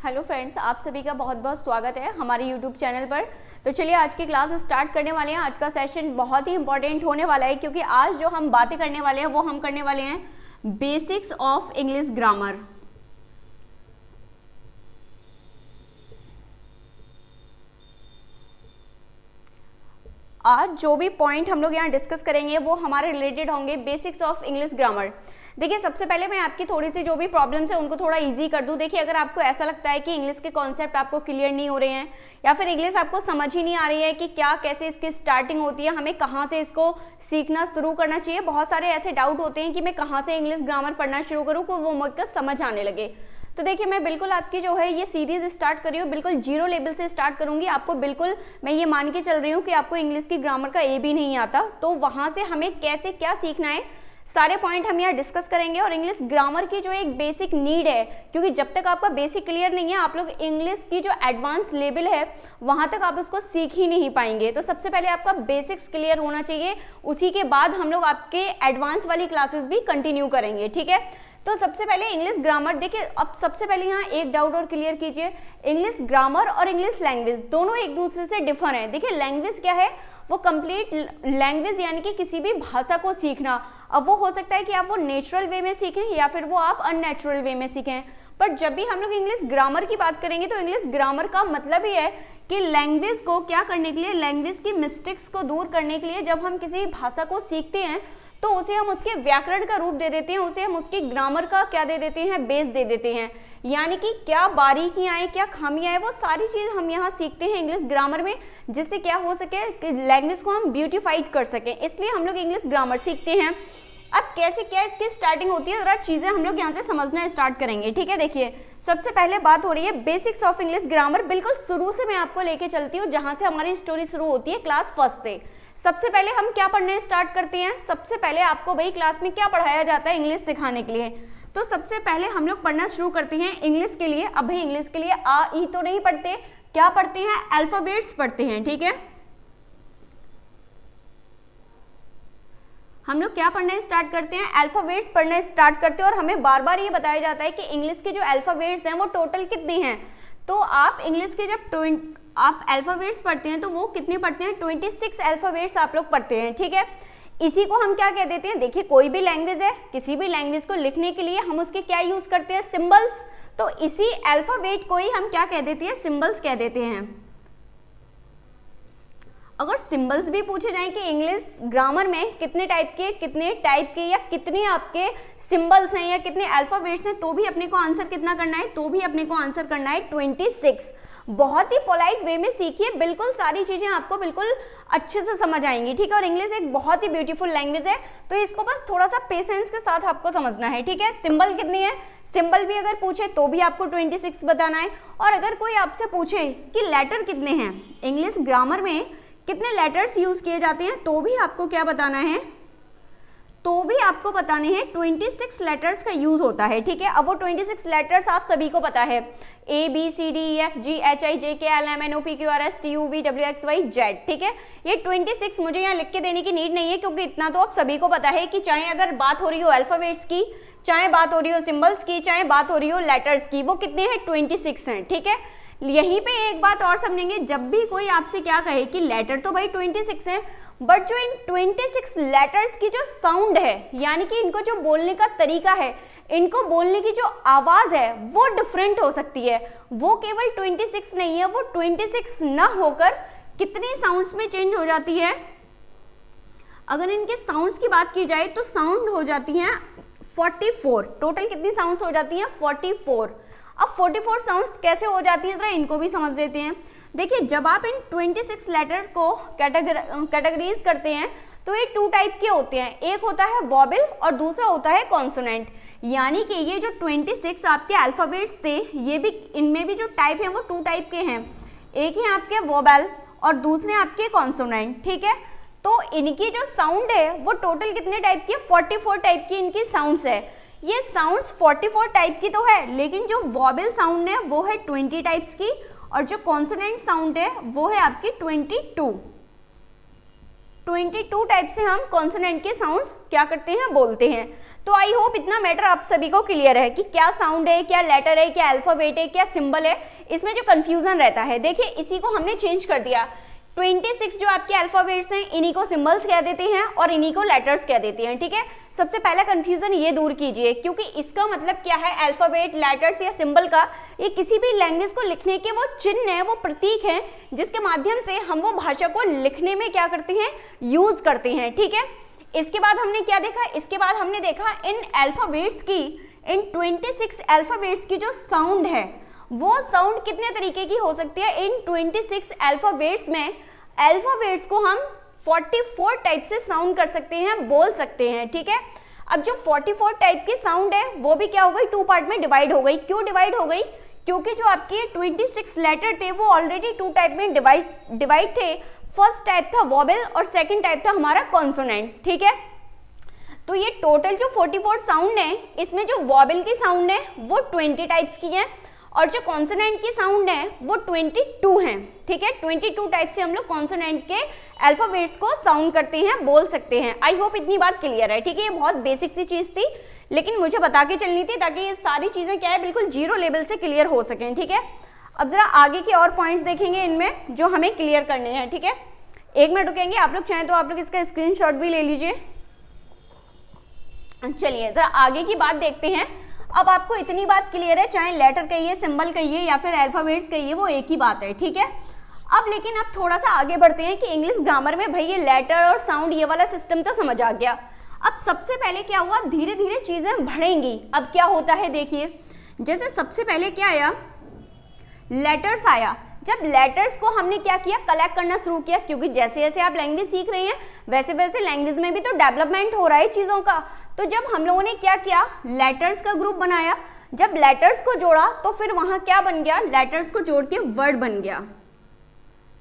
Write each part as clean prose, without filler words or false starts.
Hello friends, आप सभी का बहुत बहुत स्वागत है हमारे यूट्यूब चैनल पर। तो चलिए आज की क्लास स्टार्ट करने वाले हैं। आज का सेशन बहुत ही इंपॉर्टेंट होने वाला है क्योंकि आज जो हम बातें करने वाले हैं वो हम करने वाले हैं बेसिक्स ऑफ इंग्लिश ग्रामर। आज जो भी पॉइंट हम लोग यहाँ डिस्कस करेंगे वो हमारे रिलेटेड होंगे बेसिक्स ऑफ इंग्लिश ग्रामर। देखिए सबसे पहले मैं आपकी थोड़ी सी जो भी प्रॉब्लम्स है उनको थोड़ा इजी कर दूं। देखिए अगर आपको ऐसा लगता है कि इंग्लिश के कॉन्सेप्ट आपको क्लियर नहीं हो रहे हैं या फिर इंग्लिश आपको समझ ही नहीं आ रही है कि क्या कैसे इसकी स्टार्टिंग होती है, हमें कहाँ से इसको सीखना शुरू करना चाहिए, बहुत सारे ऐसे डाउट होते हैं कि मैं कहाँ से इंग्लिश ग्रामर पढ़ना शुरू करूँ को वो मुझको समझ आने लगे। तो देखिए मैं बिल्कुल आपकी जो है ये सीरीज स्टार्ट कर रही हूँ, बिल्कुल जीरो लेवल से स्टार्ट करूंगी। आपको बिल्कुल मैं ये मान के चल रही हूँ कि आपको इंग्लिश की ग्रामर का ए भी नहीं आता, तो वहां से हमें कैसे क्या सीखना है सारे पॉइंट हम यहाँ डिस्कस करेंगे। और इंग्लिश ग्रामर की जो एक बेसिक नीड है, क्योंकि जब तक आपका बेसिक क्लियर नहीं है आप लोग इंग्लिश की जो एडवांस लेवल है वहां तक आप उसको सीख ही नहीं पाएंगे। तो सबसे पहले आपका बेसिक्स क्लियर होना चाहिए, उसी के बाद हम लोग आपके एडवांस वाली क्लासेस भी कंटिन्यू करेंगे, ठीक है। तो सबसे पहले इंग्लिश ग्रामर देखिए, अब सबसे पहले यहाँ एक डाउट और क्लियर कीजिए, इंग्लिश ग्रामर और इंग्लिश लैंग्वेज दोनों एक दूसरे से डिफर हैं। देखिए लैंग्वेज क्या है, वो कंप्लीट लैंग्वेज यानी कि किसी भी भाषा को सीखना। अब वो हो सकता है कि आप वो नेचुरल वे में सीखें या फिर वो आप अननेचुरल वे में सीखें, बट जब भी हम लोग इंग्लिश ग्रामर की बात करेंगे तो इंग्लिश ग्रामर का मतलब ही है कि लैंग्वेज को क्या करने के लिए, लैंग्वेज की मिस्टेक्स को दूर करने के लिए जब हम किसी भाषा को सीखते हैं तो उसे हम उसके व्याकरण का रूप दे देते हैं, उसे हम उसकी ग्रामर का क्या दे देते हैं, बेस दे देते हैं। यानी कि क्या बारीकियां हैं, क्या खामियां हैं, वो सारी चीज हम यहाँ सीखते हैं इंग्लिश ग्रामर में, जिससे क्या हो सके कि लैंग्वेज को हम ब्यूटीफाइड कर सकें। इसलिए हम लोग इंग्लिश ग्रामर सीखते हैं। अब कैसे क्या इसकी स्टार्टिंग होती है जरा चीजें हम लोग यहाँ से समझना स्टार्ट करेंगे, ठीक है। देखिए सबसे पहले बात हो रही है बेसिक्स ऑफ इंग्लिश ग्रामर। बिल्कुल शुरू से मैं आपको लेके चलती हूँ जहां से हमारी स्टोरी शुरू होती है, क्लास फर्स्ट से। सबसे पहले हम क्या पढ़ने स्टार्ट करते हैं, सबसे पहले आपको भाई क्लास में क्या पढ़ाया जाता है इंग्लिश सिखाने के लिए, तो सबसे पहले हम लोग पढ़ना शुरू करते हैं इंग्लिश के लिए। अब भाई इंग्लिश के लिए आ ई तो नहीं पढ़ते, क्या पढ़ते हैं, अल्फाबेट्स पढ़ते हैं, ठीक है। हम लोग क्या पढ़ना स्टार्ट करते हैं, अल्फाबेट्स पढ़ना स्टार्ट करते हैं। और हमें बार बार ये बताया जाता है कि इंग्लिश के जो अल्फाबेट्स हैं वो टोटल कितने हैं। तो आप इंग्लिश के जब आप अल्फाबेट्स पढ़ते हैं तो वो कितने पढ़ते हैं, 26 अल्फाबेट्स आप लोग पढ़ते हैं, ठीक है। इसी को हम क्या कह देते हैं, देखिए कोई भी लैंग्वेज है, किसी भी लैंग्वेज को लिखने के लिए हम उसके क्या यूज करते हैं, सिंबल्स। तो इसी अल्फाबेट को ही हम क्या कह देते हैं, सिंबल्स कह देते हैं। अगर सिंबल्स भी पूछे जाएं कि इंग्लिश ग्रामर में कितने टाइप के या कितने आपके सिंबल्स हैं या कितने अल्फाबेट्स हैं, तो भी अपने को आंसर कितना करना है, तो भी अपने को आंसर करना है 26। बहुत ही पोलाइट वे में सीखिए, बिल्कुल सारी चीजें आपको बिल्कुल अच्छे से समझ आएंगी, ठीक है। और इंग्लिश एक बहुत ही ब्यूटीफुल लैंग्वेज है, तो इसको बस थोड़ा सा पेशेंस के साथ आपको समझना है, ठीक है। सिंबल कितने हैं, सिंबल भी अगर पूछे तो भी आपको 26 बताना है। और अगर कोई आपसे पूछे कि लेटर कितने हैं, इंग्लिश ग्रामर में कितने लेटर्स यूज किए जाते हैं, तो भी आपको क्या बताना है, तो भी आपको बताने हैं 26 लेटर्स का यूज होता है, ठीक है। अब वो 26 लेटर्स आप सभी को पता है, ABCDEFGHIJKLMNOPQRSTUVWXYZ, ठीक है। ये 26 मुझे यहाँ लिख के देने की नीड नहीं है क्योंकि इतना तो आप सभी को पता है कि चाहे अगर बात हो रही हो अल्फाबेट्स की, चाहे बात हो रही हो सिंबल्स की, चाहे बात हो रही हो लेटर्स की, वो कितने हैं, 26 हैं, ठीक है। यहीं पे एक बात और समझेंगे, जब भी कोई आपसे क्या कहे कि लेटर तो भाई 26 है, बट जो इन 26 लेटर्स की जो साउंड है यानी कि इनको जो बोलने का तरीका है, इनको बोलने की जो आवाज है वो डिफरेंट हो सकती है। वो केवल 26 नहीं है, वो 26 ना होकर कितनी साउंड्स में चेंज हो जाती है। अगर इनके साउंड्स की बात की जाए तो साउंड हो जाती हैं 44। टोटल कितनी साउंड्स हो जाती हैं, 44। अब 44 साउंड्स कैसे हो जाती है, जरा इनको भी समझ लेते हैं। देखिए जब आप इन 26 लेटर को कैटेगरीज करते हैं तो ये 2 टाइप के होते हैं, एक होता है वॉबल और दूसरा होता है कॉन्सोनेंट। यानी कि ये जो 26 आपके अल्फाबेट्स थे, ये भी इनमें भी जो टाइप है वो 2 टाइप के हैं, एक है आपके वॉबल और दूसरे आपके कॉन्सोनेंट, ठीक है। तो इनकी जो साउंड है वो टोटल कितने टाइप की है, 44 टाइप की इनकी साउंड्स है। ये साउंड्स 44 टाइप की तो है, लेकिन जो वॉबल साउंड है वो है 20 टाइप्स की और जो कॉन्सोनेंट साउंड है वो है आपकी 22। 22 टाइप से हम कॉन्सोनेंट के साउंड्स क्या करते हैं, बोलते हैं। तो आई होप इतना मैटर आप सभी को क्लियर है कि क्या साउंड है, क्या लेटर है, क्या अल्फाबेट है, क्या सिंबल है। इसमें जो कंफ्यूजन रहता है, देखिए इसी को हमने चेंज कर दिया। 26 जो आपके अल्फाबेट्स हैं इन्हीं को सिंबल्स कह देते हैं और इन्हीं को लेटर्स कह देते हैं, ठीक है। सबसे पहला कंफ्यूजन ये दूर कीजिए, क्योंकि इसका मतलब क्या है, अल्फाबेट, लेटर्स या सिंबल का, ये किसी भी लैंग्वेज को लिखने के वो चिन्ह है, वो प्रतीक है, जिसके माध्यम से हम वो भाषा को लिखने में क्या करते हैं, यूज करते हैं, ठीक है। इसके बाद हमने क्या देखा, इसके बाद हमने देखा इन अल्फाबेट्स की, इन 26 अल्फाबेट्स की जो साउंड है वो साउंड कितने तरीके की हो सकती है। इन 26 अल्फाबेट्स में अल्फाबेट्स को हम 44 टाइप से साउंड कर सकते हैं, बोल सकते हैं, ठीक है। अब जो 44 टाइप की साउंड है वो भी क्या हो गई, 2 पार्ट में डिवाइड हो गई। क्यों डिवाइड हो गई, क्योंकि जो आपके 26 लेटर थे वो ऑलरेडी 2 टाइप में डिवाइड थे। फर्स्ट टाइप था वॉवेल और सेकंड टाइप था हमारा कॉन्सोनेंट, ठीक है। तो ये टोटल जो 44 साउंड है, इसमें जो वॉवेल की साउंड है वो 20 टाइप्स की है और जो कॉन्सोनेंट की साउंड है वो 22 है, ठीक है। 22 टाइप से हम लोग कॉन्सोनेंट के अल्फाबेट्स को साउंड करते हैं, बोल सकते हैं। आई होप इतनी बात क्लियर है, ठीक है। ये बहुत बेसिक सी चीज थी, लेकिन मुझे बता के चलनी थी ताकि ये सारी चीजें क्या है, बिल्कुल जीरो लेवल से क्लियर हो सकें, ठीक है। अब जरा आगे के और पॉइंट्स देखेंगे इनमें जो हमें क्लियर करने हैं, ठीक है। 1 मिनट रुकेंगे, आप लोग चाहें तो आप लोग इसका स्क्रीनशॉट भी ले लीजिए। चलिए जरा आगे की बात देखते हैं। अब आपको इतनी बात क्लियर है, चाहे लेटर कहिए, सिंबल कहिए या फिर अल्फाबेट्स कहिए, वो एक ही बात है, ठीक है। अब लेकिन अब थोड़ा सा आगे बढ़ते हैं कि इंग्लिश ग्रामर में भाई ये लेटर और साउंड ये वाला सिस्टम तो समझ आ गया। अब सबसे पहले क्या हुआ, धीरे धीरे चीजें बढ़ेंगी। अब क्या होता है देखिए, जैसे सबसे पहले क्या आया, लेटर्स आया। जब लेटर्स को हमने क्या किया, कलेक्ट करना शुरू किया, क्योंकि जैसे जैसे आप लैंग्वेज सीख रहे हैं वैसे वैसे लैंग्वेज में भी तो डेवलपमेंट हो रहा है चीज़ों का। तो जब हम लोगों ने क्या किया, लेटर्स का ग्रुप बनाया। जब लेटर्स को जोड़ा तो फिर वहां क्या बन गया, लेटर्स को जोड़ के वर्ड बन गया।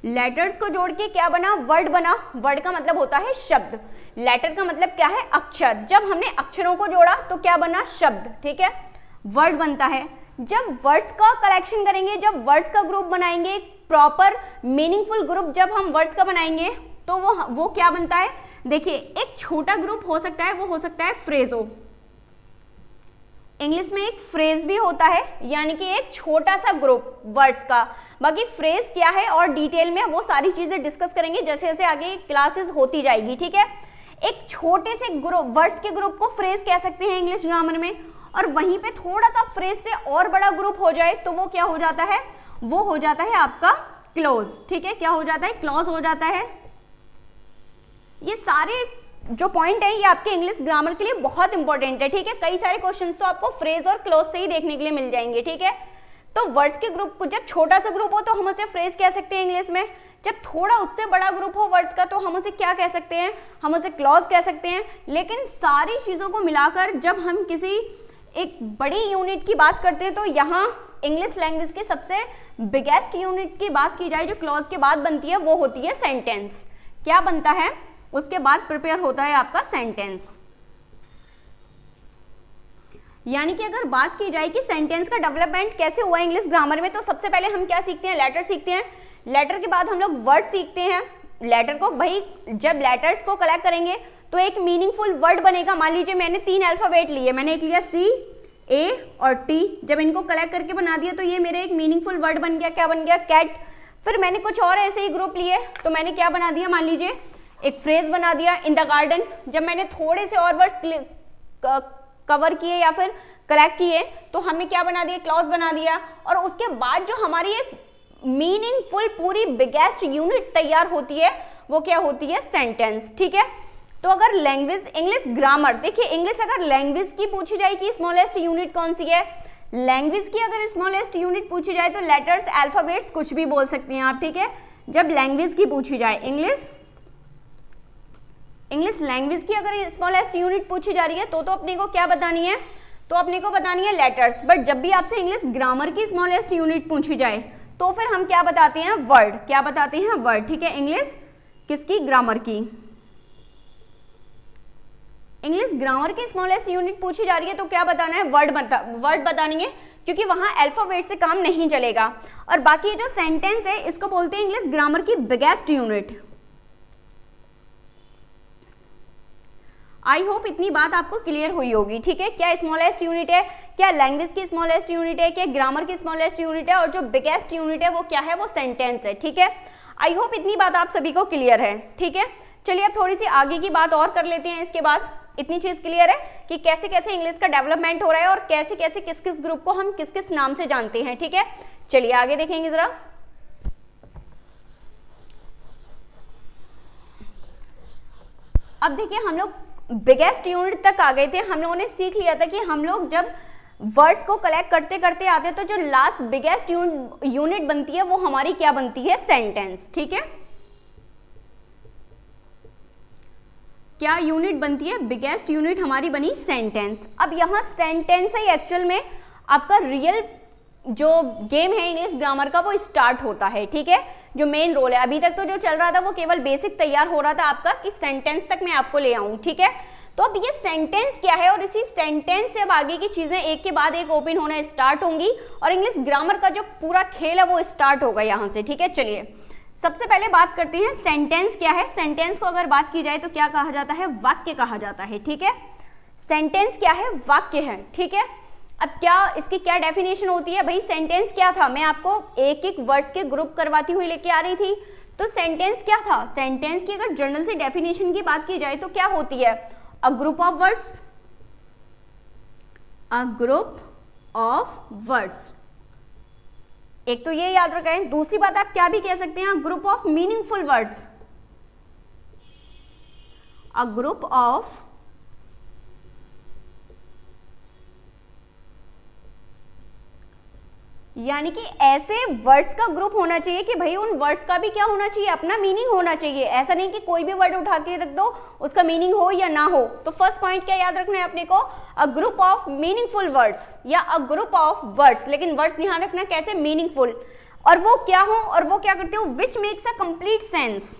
लेटर्स को जोड़ के क्या बना, वर्ड बना। वर्ड का मतलब होता है शब्द, लेटर का मतलब क्या है, अक्षर। जब हमने अक्षरों को जोड़ा तो क्या बना, शब्द, ठीक है, वर्ड बनता है। जब वर्ड्स का कलेक्शन करेंगे, जब वर्ड्स का ग्रुप बनाएंगे, प्रॉपर मीनिंगफुल ग्रुप जब हम वर्ड्स का बनाएंगे तो वो क्या बनता है, देखिए एक छोटा ग्रुप हो सकता है, वो हो सकता है फ्रेजो। इंग्लिश में एक फ्रेज भी होता है, यानी कि एक छोटा सा ग्रुप वर्ड्स का। बाकी फ्रेज क्या है और डिटेल में वो सारी चीजें डिस्कस करेंगे जैसे जैसे आगे क्लासेस होती जाएगी, ठीक है। एक छोटे से ग्रुप वर्ड्स के ग्रुप को फ्रेज कह सकते हैं इंग्लिश ग्रामर में, और वहीं पे थोड़ा सा फ्रेज से और बड़ा ग्रुप हो जाए तो वो क्या हो जाता है, वो हो जाता है आपका क्लॉज, ठीक है। क्या हो जाता है, क्लॉज हो जाता है। ये सारे जो पॉइंट है ये आपके इंग्लिश ग्रामर के लिए बहुत इंपॉर्टेंट है, ठीक है। कई सारे क्वेश्चंस तो आपको फ्रेज और क्लॉज से ही देखने के लिए मिल जाएंगे, ठीक है। तो वर्ड्स के ग्रुप को, जब छोटा सा ग्रुप हो तो हम उसे फ्रेज कह सकते हैं इंग्लिश में। जब थोड़ा उससे बड़ा ग्रुप हो वर्ड्स का तो हम उसे क्या कह सकते हैं, हम उसे क्लॉज कह सकते हैं। लेकिन सारी चीजों को मिलाकर जब हम किसी एक बड़ी यूनिट की बात करते हैं तो यहाँ इंग्लिश लैंग्वेज की सबसे बिगेस्ट यूनिट की बात की जाए जो क्लॉज के बाद बनती है, वो होती है सेंटेंस। क्या बनता है, उसके बाद प्रिपेयर होता है आपका सेंटेंस। यानी कि अगर बात की जाए कि सेंटेंस का डेवलपमेंट कैसे हुआ इंग्लिश ग्रामर में, तो सबसे पहले हम क्या सीखते हैं, लेटर सीखते हैं। लेटर के बाद हम लोग वर्ड सीखते हैं। लेटर को भाई जब लेटर्स को कलेक्ट करेंगे तो एक मीनिंगफुल वर्ड बनेगा। मान लीजिए मैंने 3 अल्फाबेट लिए, मैंने एक लिया C, A और T। जब इनको कलेक्ट करके बना दिया तो ये मेरे एक मीनिंगफुल वर्ड बन गया। क्या बन गया, कैट। फिर मैंने कुछ और ऐसे ही ग्रुप लिए तो मैंने क्या बना दिया, मान लीजिए एक फ्रेज बना दिया, इन द गार्डन। जब मैंने थोड़े से और वर्ड्स कवर किए या फिर कलेक्ट किए तो हमने क्या बना दिया, क्लॉज बना दिया। और उसके बाद जो हमारी एक मीनिंगफुल पूरी बिगेस्ट यूनिट तैयार होती है वो क्या होती है, सेंटेंस, ठीक है। तो अगर लैंग्वेज इंग्लिश ग्रामर, देखिए इंग्लिश अगर लैंग्वेज की पूछी जाए कि स्मॉलेस्ट यूनिट कौन सी है, लैंग्वेज की अगर स्मॉलेस्ट यूनिट पूछी जाए तो लेटर्स, अल्फाबेट्स कुछ भी बोल सकती हैं आप, ठीक है। जब लैंग्वेज की पूछी जाए, इंग्लिश लैंग्वेज की अगर स्मॉलेस्ट यूनिट पूछी जा रही है तो अपने को क्या बतानी है, तो अपने को बतानी है लेटर्स। बट जब भी आपसे इंग्लिश ग्रामर की स्मॉलेस्ट यूनिट पूछी जाए तो फिर हम क्या बताते हैं, वर्ड। क्या बताते हैं, वर्ड, ठीक है। इंग्लिश किसकी, ग्रामर की। इंग्लिश ग्रामर की स्मॉलेस्ट यूनिट पूछी जा रही है तो क्या बताना है, वर्ड बतानी है, क्योंकि वहां अल्फाबेट से काम नहीं चलेगा। और बाकी जो सेंटेंस है इसको बोलते हैं इंग्लिश ग्रामर की बिगेस्ट यूनिट। आई होप इतनी बात आपको क्लियर हुई होगी, ठीक है। क्या स्मॉलेस्ट यूनिट है, क्या लैंग्वेज की स्मॉलेस्ट यूनिट है, क्या ग्रामर की स्मॉलेस्ट यूनिट है, और जो बिगेस्ट यूनिट है वो क्या है, वो सेंटेंस है, ठीक है। आई होप इतनी बात आप सभी को क्लियर है, ठीक है। चलिए अब थोड़ी सी आगे की बात और कर लेते हैं। इसके बाद इतनी चीज क्लियर है कि कैसे कैसे इंग्लिश का डेवलपमेंट हो रहा है और कैसे कैसे किस किस ग्रुप को हम किस किस नाम से जानते हैं, ठीक है। चलिए आगे देखेंगे जरा। अब देखिए हम लोग बिगेस्ट यूनिट तक आ गए थे। हम लोगों ने सीख लिया था कि हम लोग जब वर्ड्स को कलेक्ट करते करते आते तो जो लास्ट बिगेस्ट यूनिट बनती है वो हमारी क्या बनती है, सेंटेंस, ठीक है। क्या यूनिट बनती है, बिगेस्ट यूनिट हमारी बनी सेंटेंस। अब यहाँ सेंटेंस ही एक्चुअल में आपका रियल जो गेम है इंग्लिश ग्रामर का वो स्टार्ट होता है, ठीक है। जो मेन रोल है, अभी तक तो जो चल रहा था वो केवल बेसिक तैयार हो रहा था आपका कि सेंटेंस तक मैं आपको ले आऊं, ठीक है। तो अब ये सेंटेंस क्या है और इसी सेंटेंस से अब आगे की चीजें एक के बाद एक ओपन होना स्टार्ट होंगी और इंग्लिश ग्रामर का जो पूरा खेल है वो स्टार्ट होगा यहाँ से, ठीक है। चलिए सबसे पहले बात करते हैं सेंटेंस क्या है। सेंटेंस को अगर बात की जाए तो क्या कहा जाता है, वाक्य कहा जाता है, ठीक है। सेंटेंस क्या है, वाक्य है, ठीक है। अब क्या इसकी क्या डेफिनेशन होती है, भाई सेंटेंस क्या था, मैं आपको एक एक वर्ड्स के ग्रुप करवाती हुई लेके आ रही थी। तो सेंटेंस क्या था, सेंटेंस की अगर जनरल से डेफिनेशन की बात की जाए तो क्या होती है, अ group of words, a group of words. एक तो ये याद रखें, दूसरी बात आप क्या भी कह सकते हैं, group of meaningful words, a group of यानी कि ऐसे वर्ड्स का ग्रुप होना चाहिए कि भाई उन वर्ड्स का भी क्या होना चाहिए, अपना मीनिंग होना चाहिए। ऐसा नहीं कि कोई भी वर्ड उठा के रख दो, उसका मीनिंग हो या ना हो। तो फर्स्ट पॉइंट क्या याद रखना है अपने को, अ ग्रुप ऑफ मीनिंगफुल वर्ड्स या अ ग्रुप ऑफ वर्ड्स, लेकिन वर्ड्स ध्यान रखना कैसे, मीनिंगफुल, और वो क्या हो और वो क्या करते हो, which makes a complete sense.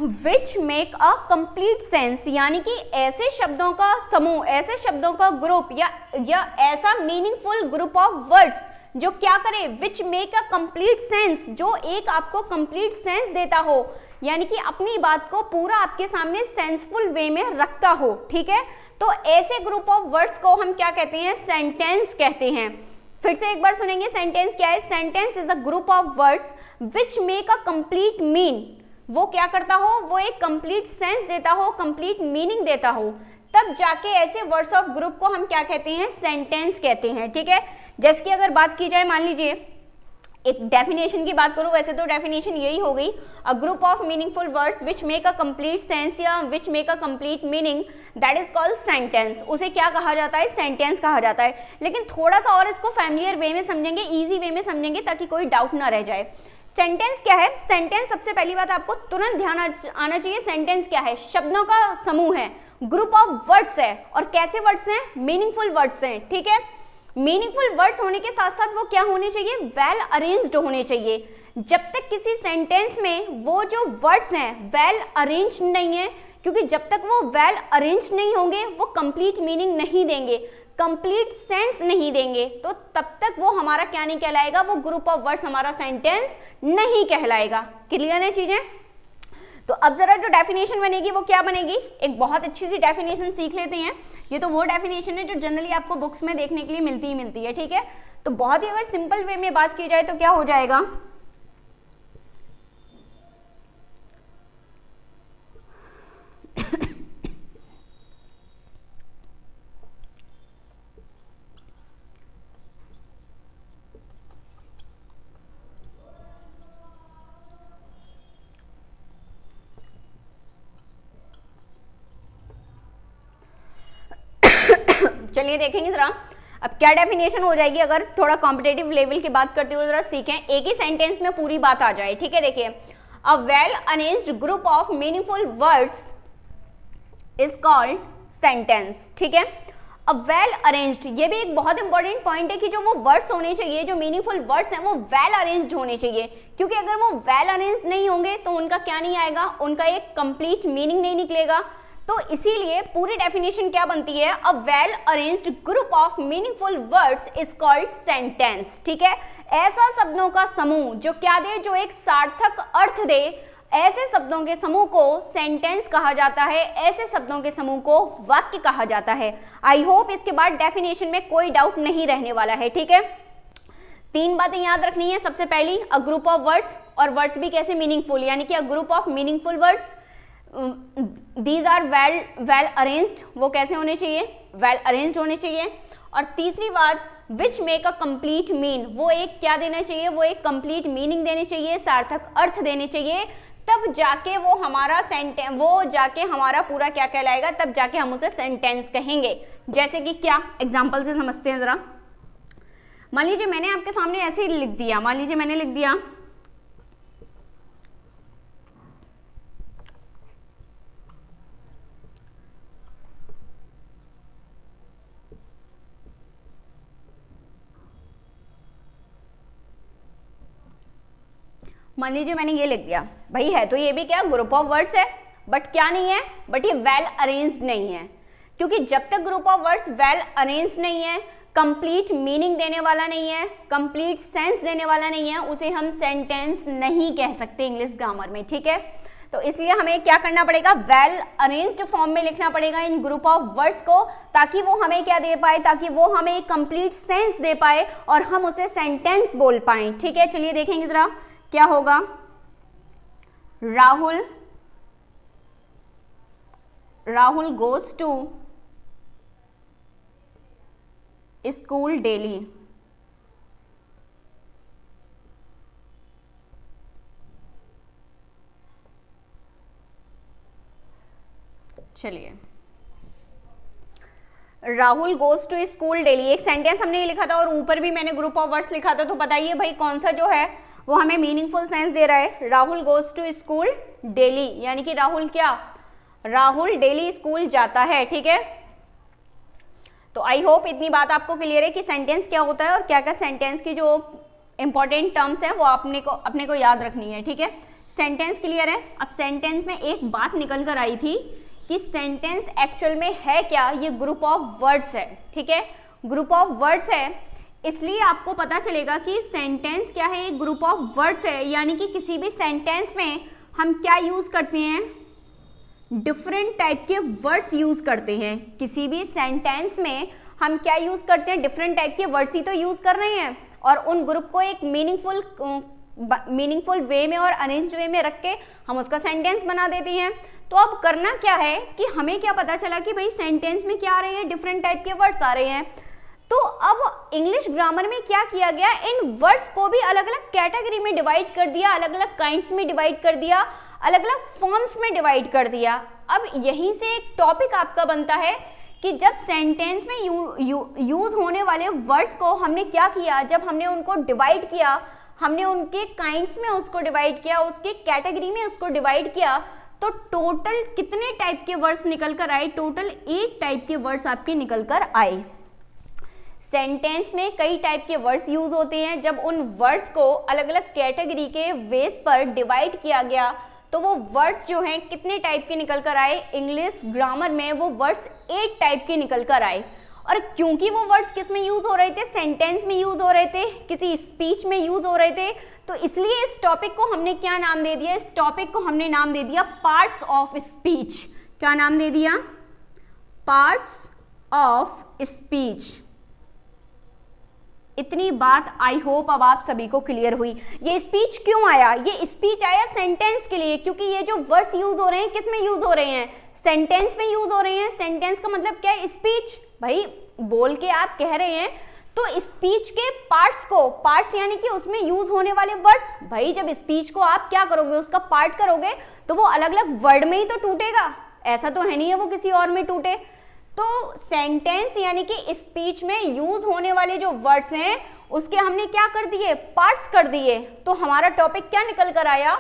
Which make a complete sense, यानी कि ऐसे शब्दों का समूह, ऐसे शब्दों का ग्रुप या ऐसा मीनिंगफुल ग्रुप ऑफ वर्ड्स जो क्या करे, विच मेक अ कंप्लीट सेंस, जो एक आपको कंप्लीट सेंस देता हो, यानी कि अपनी बात को पूरा आपके सामने सेंसफुल वे में रखता हो, ठीक है। तो ऐसे ग्रुप ऑफ वर्ड्स को हम क्या कहते हैं, सेंटेंस कहते हैं। फिर से एक बार सुनेंगे, सेंटेंस क्या है, sentence is a group of words which make a complete mean, वो क्या करता हो, वो एक कंप्लीट सेंस देता हो, कंप्लीट मीनिंग देता हो, तब जाके ऐसे वर्ड्स ऑफ ग्रुप को हम क्या कहते हैं, सेंटेंस कहते हैं, ठीक है। जैसे कि अगर बात की जाए, मान लीजिए एक डेफिनेशन की बात करूं, वैसे तो डेफिनेशन यही हो गई, a group of meaningful words which make a complete sense या which make a complete meaning, that is called sentence. उसे क्या कहा जाता है, सेंटेंस कहा जाता है। लेकिन थोड़ा सा और इसको फैमिलियर वे में समझेंगे, ईजी वे में समझेंगे ताकि कोई डाउट ना रह जाए। सेंटेंस क्या है, सेंटेंस सबसे पहली बात आपको तुरंत ध्यान आना चाहिए, सेंटेंस क्या है, शब्दों का समूह है, ग्रुप ऑफ वर्ड्स है, और कैसे वर्ड्स हैं, मीनिंगफुल वर्ड्स हैं, ठीक है। मीनिंगफुल वर्ड्स होने के साथ साथ वो क्या होने चाहिए, वेल अरेंज्ड होने चाहिए। जब तक किसी सेंटेंस में वो जो वर्ड्स हैं वेल अरेंज्ड नहीं है, क्योंकि जब तक वो वेल अरेंज्ड नहीं होंगे वो कंप्लीट मीनिंग नहीं देंगे, कंप्लीट सेंस नहीं देंगे, तो तब तक वो हमारा क्या नहीं कहलाएगा, वो ग्रुप ऑफ वर्ड्स हमारा सेंटेंस नहीं कहलाएगा। क्लियर है चीजें। तो अब जरा जो डेफिनेशन बनेगी वो क्या बनेगी, एक बहुत अच्छी सी डेफिनेशन सीख लेते हैं। ये तो वो डेफिनेशन है जो जनरली आपको बुक्स में देखने के लिए मिलती ही मिलती है, ठीक है। तो बहुत ही अगर सिंपल वे में बात की जाए तो क्या हो जाएगा, चलिए देखेंगे जरा अब क्या डेफिनेशन हो जाएगी। अगर थोड़ा कॉम्पिटेटिव लेवल की बात करते हुए जरा सीखें, एक ही सेंटेंस में पूरी बात आ जाए, ठीक है। देखिए, a well arranged group of meaningful words is called sentence, ठीक है। अ वेल अरेंज्ड, ये भी एक बहुत इंपॉर्टेंट पॉइंट है कि जो वो वर्ड्स होने चाहिए, जो मीनिंगफुल वर्ड्स हैं वो वेल अरेंज्ड होने चाहिए, क्योंकि अगर वो वेल अरेंज्ड नहीं होंगे तो उनका क्या नहीं आएगा, उनका एक कंप्लीट मीनिंग नहीं निकलेगा। तो इसीलिए पूरी डेफिनेशन क्या बनती है, a well arranged group of meaningful words is called sentence. ठीक है, ऐसा शब्दों का समूह जो क्या दे, जो एक सार्थक अर्थ दे, ऐसे शब्दों के समूह को सेंटेंस कहा जाता है, ऐसे शब्दों के समूह को वाक्य कहा जाता है। आई होप इसके बाद डेफिनेशन में कोई डाउट नहीं रहने वाला है। ठीक है, 3 बातें याद रखनी है। सबसे पहली, अ ग्रुप ऑफ वर्ड्स, और वर्ड्स भी कैसे, मीनिंगफुल, यानी कि a group of meaningful words, these are well arranged, वो कैसे होने चाहिए, वेल अरेंज्ड होने चाहिए। और तीसरी बात, विच मेक अ कंप्लीट मीन, वो एक क्या देना चाहिए, वो एक कंप्लीट मीनिंग देने चाहिए, सार्थक अर्थ देने चाहिए, तब जाके वो हमारा सेंटेंस, वो जाके हमारा पूरा क्या कहलाएगा, तब जाके हम उसे सेंटेंस कहेंगे। जैसे कि क्या, एग्जाम्पल से समझते हैं जरा। मान लीजिए मैंने आपके सामने ऐसे ही लिख दिया, मान लीजिए मैंने लिख दिया मान लीजिए मैंने ये लिख दिया, भाई है तो ये भी क्या, ग्रुप ऑफ वर्ड्स है, बट क्या नहीं है, बट ये वेल अरेंज्ड नहीं है। क्योंकि जब तक group of words well arranged नहीं है, कंप्लीट मीनिंग देने वाला नहीं है, कंप्लीट सेंस देने वाला नहीं है, उसे हम सेंटेंस नहीं कह सकते इंग्लिश ग्रामर में। ठीक है, तो इसलिए हमें क्या करना पड़ेगा, वेल अरेंज्ड फॉर्म में लिखना पड़ेगा इन ग्रुप ऑफ वर्ड्स को, ताकि वो हमें क्या दे पाए, ताकि वो हमें एक कंप्लीट सेंस दे पाए और हम उसे सेंटेंस बोल पाए। ठीक है, चलिए देखेंगे जरा क्या होगा। Rahul goes to school daily. चलिए, Rahul goes to school daily, एक सेंटेंस हमने ये लिखा था और ऊपर भी मैंने ग्रुप ऑफ वर्ड्स लिखा था, तो बताइए भाई कौन सा जो है वो हमें मीनिंगफुल सेंस दे रहा है। Rahul goes to school daily, यानी कि राहुल क्या, राहुल डेली स्कूल जाता है। ठीक है, तो आई होप इतनी बात आपको क्लियर है कि सेंटेंस क्या होता है और क्या क्या सेंटेंस की जो इंपॉर्टेंट टर्म्स हैं वो अपने को याद रखनी है। ठीक है, सेंटेंस क्लियर है। अब सेंटेंस में एक बात निकल कर आई थी कि सेंटेंस एक्चुअल में है क्या, ये ग्रुप ऑफ वर्ड्स है। ठीक है, ग्रुप ऑफ वर्ड्स है, इसलिए आपको पता चलेगा कि सेंटेंस क्या है, एक ग्रुप ऑफ वर्ड्स है, यानी कि किसी भी सेंटेंस में हम क्या यूज करते हैं, डिफरेंट टाइप के वर्ड्स यूज करते हैं। किसी भी सेंटेंस में हम क्या यूज करते हैं, डिफरेंट टाइप के वर्ड्स ही तो यूज कर रहे हैं, और उन ग्रुप को एक मीनिंगफुल वे में और अरेंज्ड वे में रख के हम उसका सेंटेंस बना देते हैं। तो अब करना क्या है कि हमें क्या पता चला कि भाई सेंटेंस में क्या आ रहे हैं, डिफरेंट टाइप के वर्ड्स आ रहे हैं। तो अब इंग्लिश ग्रामर में क्या किया गया, इन वर्ड्स को भी अलग अलग कैटेगरी में डिवाइड कर दिया, अलग अलग काइंड्स में डिवाइड कर दिया, अलग अलग फॉर्म्स में डिवाइड कर दिया। अब यहीं से एक टॉपिक आपका बनता है कि जब सेंटेंस में यूज होने वाले वर्ड्स को हमने क्या किया, जब हमने उनको डिवाइड किया, हमने उनके काइंड्स में उसको डिवाइड किया, उसके कैटेगरी में उसको डिवाइड किया, तो टोटल कितने टाइप के वर्ड्स निकल कर आए, टोटल 8 टाइप के वर्ड्स आपके निकल कर आए। सेंटेंस में कई टाइप के वर्ड्स यूज होते हैं, जब उन वर्ड्स को अलग अलग कैटेगरी के बेस पर डिवाइड किया गया तो वो वर्ड्स जो हैं कितने टाइप के निकल कर आए, इंग्लिश ग्रामर में वो वर्ड्स 8 टाइप के निकल कर आए। और क्योंकि वो वर्ड्स किस में यूज हो रहे थे, सेंटेंस में यूज हो रहे थे, किसी स्पीच में यूज हो रहे थे, तो इसलिए इस टॉपिक को हमने क्या नाम दे दिया, इस टॉपिक को हमने नाम दे दिया पार्ट्स ऑफ स्पीच। क्या नाम दे दिया, पार्ट्स ऑफ स्पीच। इतनी बात आई होप अब आप सभी को क्लियर हुई। ये स्पीच क्यों आया, ये स्पीच आया सेंटेंस के लिए, क्योंकि ये जो वर्ड्स यूज हो रहे हैं किस में यूज हो रहे हैं, सेंटेंस में यूज हो रहे हैं। सेंटेंस का मतलब क्या है, स्पीच। भाई बोल के आप कह रहे हैं, तो स्पीच के पार्ट्स को, पार्ट्स यानी कि उसमें यूज होने वाले वर्ड्स, भाई जब स्पीच को आप क्या करोगे, उसका पार्ट करोगे तो वो अलग अलग वर्ड में ही तो टूटेगा, ऐसा तो है नहीं है वो किसी और में टूटे। तो सेंटेंस यानी कि स्पीच में यूज होने वाले जो वर्ड्स हैं उसके हमने क्या कर दिए, पार्ट्स कर दिए। तो हमारा टॉपिक क्या निकल कर आया,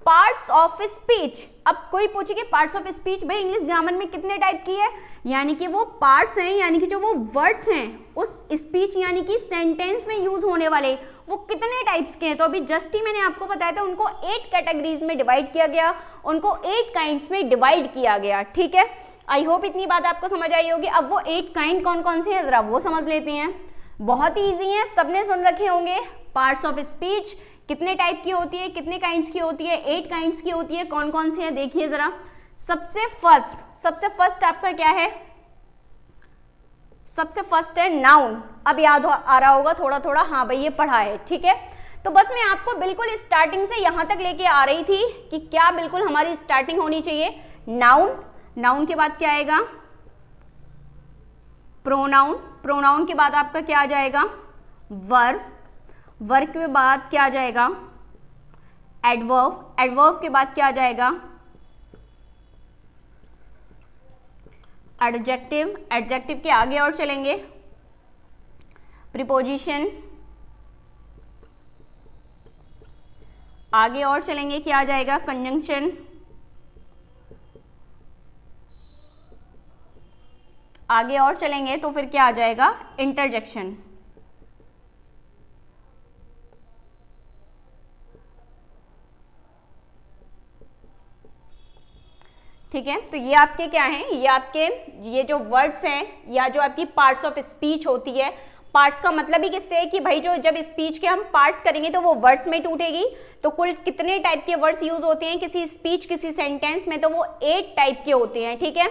पार्ट्स ऑफ स्पीच। अब कोई पूछे कि पार्ट्स ऑफ स्पीच भाई इंग्लिश ग्रामर में कितने टाइप की है, यानी कि वो पार्ट्स हैं, यानी कि जो वो वर्ड्स हैं उस स्पीच यानी कि सेंटेंस में यूज होने वाले वो कितने टाइप्स के हैं। तो अभी जस्ट ही मैंने आपको बताया था, उनको 8 कैटेगरीज में डिवाइड किया गया, उनको 8 काइंड्स में डिवाइड किया गया। ठीक है, आई होप इतनी बात आपको समझ आई होगी। अब वो 8 काइंड कौन कौन से हैं जरा वो समझ लेते हैं। बहुत ही ईजी है, सबने सुन रखे होंगे। पार्ट्स ऑफ स्पीच कितने टाइप की होती है, कितने काइंड्स की होती है, 8 काइंड्स की होती है। कौन कौन सी है देखिए जरा। सबसे फर्स्ट आपका क्या है, सबसे फर्स्ट है नाउन। अब याद आ रहा होगा थोड़ा थोड़ा, हाँ भाई ये पढ़ा है, ठीक है। तो बस मैं आपको बिल्कुल स्टार्टिंग से यहां तक लेके आ रही थी कि क्या बिल्कुल हमारी स्टार्टिंग होनी चाहिए। नाउन, नाउन के बाद क्या आएगा, प्रोनाउन, प्रोनाउन के बाद आपका क्या आ जाएगा, वर्ब, वर्ब के बाद क्या आ जाएगा, एडवर्ब, एडवर्ब के बाद क्या आ जाएगा, एडजेक्टिव, एडजेक्टिव के आगे और चलेंगे प्रीपोजिशन, आगे और चलेंगे क्या आ जाएगा, कंजंक्शन, आगे और चलेंगे तो फिर क्या आ जाएगा, इंटरजेक्शन। ठीक है, तो ये आपके क्या हैं, ये आपके ये जो वर्ड्स हैं या जो आपकी पार्ट्स ऑफ स्पीच होती है। पार्ट्स का मतलब ही किससे है कि भाई जो जब स्पीच के हम पार्ट्स करेंगे तो वो वर्ड्स में टूटेगी। तो कुल कितने टाइप के वर्ड्स यूज होते हैं किसी स्पीच किसी सेंटेंस में, तो वो 8 टाइप के होते हैं। ठीक है,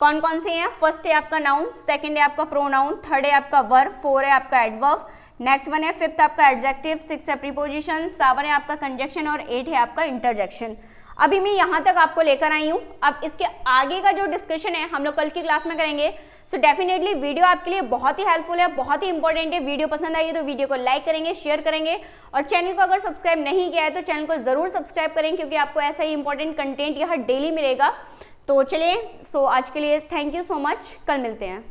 कौन कौन से हैं, फर्स्ट है आपका नाउन, सेकंड है आपका प्रोनाउन, थर्ड है आपका वर्ब, 4 है आपका एडवर्ब, नेक्स्ट 1 है, 5th आपका एडजेक्टिव, 6 है प्रीपोजिशन, 7 है आपका कंजंक्शन और 8 है आपका इंटरजेक्शन। अभी मैं यहाँ तक आपको लेकर आई हूँ। अब इसके आगे का जो डिस्कशन है हम लोग कल की क्लास में करेंगे। सो डेफिनेटली वीडियो आपके लिए बहुत ही हेल्पफुल है, बहुत ही इंपॉर्टेंट है। वीडियो पसंद आई है तो वीडियो को लाइक करेंगे, शेयर करेंगे और चैनल को अगर सब्सक्राइब नहीं किया है तो चैनल को जरूर सब्सक्राइब करें, क्योंकि आपको ऐसा ही इंपॉर्टेंट कंटेंट यहाँ डेली मिलेगा। तो चलिए, आज के लिए थैंक यू सो मच, कल मिलते हैं।